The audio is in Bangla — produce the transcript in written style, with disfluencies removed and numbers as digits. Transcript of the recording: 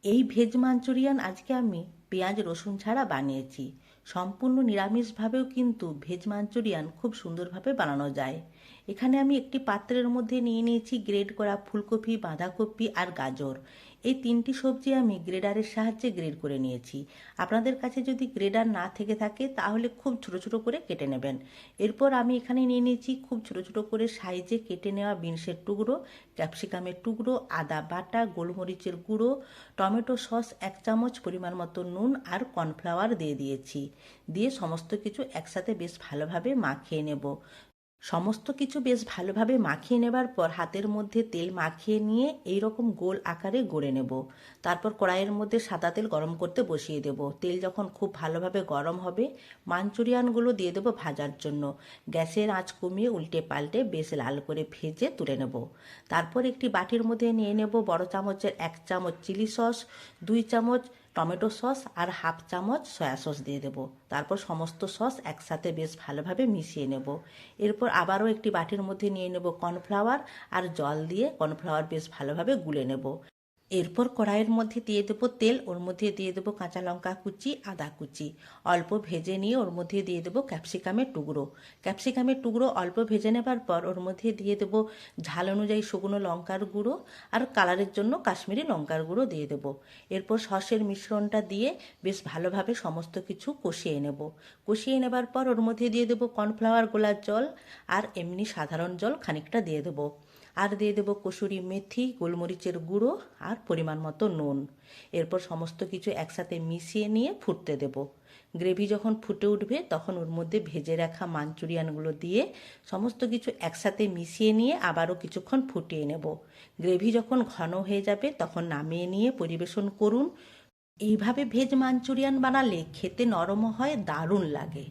এই ভেজ মাঞ্চুরিয়ান আজকে আমি পেঁয়াজ রসুন ছাড়া বানিয়েছি। সম্পূর্ণ নিরামিষভাবেও কিন্তু ভেজ মাঞ্চুরিয়ান খুব সুন্দরভাবে বানানো যায়। এখানে আমি একটি পাত্রের মধ্যে নিয়ে নিয়েছি গ্রেড করা ফুলকপি, বাঁধাকপি আর গাজর। এই তিনটি সবজি আমি গ্রেডারের সাহায্যে গ্রেড করে নিয়েছি। আপনাদের কাছে যদি গ্রেডার না থেকে থাকে তাহলে খুব ছোট ছোট করে কেটে নেবেন। এরপর আমি এখানে নিয়ে নিয়েছি খুব ছোট ছোট করে সাইজে কেটে নেওয়া বিনসের টুকরো, ক্যাপসিকামের টুকরো, আদা বাটা, গোলমরিচের গুঁড়ো, টমেটো সস 1 চামচ, পরিমাণ মতো নুন আর কর্নফ্লাওয়ার দিয়ে দিয়েছি। দিয়ে সমস্ত কিছু একসাথে বেশ ভালোভাবে মাখিয়ে নেব। সমস্ত কিছু বেশ ভালোভাবে মাখিয়ে নেবার পর হাতের মধ্যে তেল মাখিয়ে নিয়ে এই রকম গোল আকারে গড়ে নেব। তারপর কড়াইয়ের মধ্যে সাদা তেল গরম করতে বসিয়ে দেব। তেল যখন খুব ভালোভাবে গরম হবে মাঞ্চুরিয়ানগুলো দিয়ে দেবো ভাজার জন্য। গ্যাসের আঁচ কমিয়ে উল্টে পাল্টে বেশ লাল করে ভেজে তুলে নেব। তারপর একটি বাটির মধ্যে নিয়ে নেব বড় চামচের 1 চামচ চিলি সস, 2 চামচ টমেটো সস আর 1/2 চামচ সয়া সস দিয়ে দেবো। তারপর সমস্ত সস একসাথে বেশ ভালোভাবে মিশিয়ে নেব। এরপর আবারও একটি বাটির মধ্যে নিয়ে নেব কর্নফ্লাওয়ার আর জল দিয়ে কর্নফ্লাওয়ার বেশ ভালোভাবে গুলে নেব। এরপর কড়াইয়ের মধ্যে দিয়ে দেবো তেল, ওর মধ্যে দিয়ে দেবো কাঁচা লঙ্কা কুচি, আদা কুচি অল্প ভেজে নিয়ে ওর মধ্যে দিয়ে দেবো ক্যাপসিকামের টুকরো। ক্যাপসিকামের টুকরো অল্প ভেজে নেবার পর ওর মধ্যে দিয়ে দেবো ঝাল অনুযায়ী শুকনো লঙ্কার গুঁড়ো আর কালারের জন্য কাশ্মীরি লঙ্কার গুঁড়ো দিয়ে দেবো। এরপর সসের মিশ্রণটা দিয়ে বেশ ভালোভাবে সমস্ত কিছু কষিয়ে নেব। কষিয়ে নেবার পর ওর মধ্যে দিয়ে দেবো কর্নফ্লাওয়ার গোলার জল আর এমনি সাধারণ জল খানিকটা দিয়ে দেবো। আর দিয়ে দেবো কসুরি মেথি, গোলমরিচের গুঁড়ো আর পরিমাণ মতো নুন। এরপর সমস্ত কিছু একসাথে মিশিয়ে নিয়ে ফুটতে দেব। গ্রেভি যখন ফুটে উঠবে তখন ওর মধ্যে ভেজে রাখা মাঞ্চুরিয়ানগুলো দিয়ে সমস্ত কিছু একসাথে মিশিয়ে নিয়ে আবারও কিছুক্ষণ ফুটিয়ে নেব। গ্রেভি যখন ঘন হয়ে যাবে তখন নামিয়ে নিয়ে পরিবেশন করুন। এইভাবে ভেজ মাঞ্চুরিয়ান বানালে খেতে নরমও হয়, দারুণ লাগে।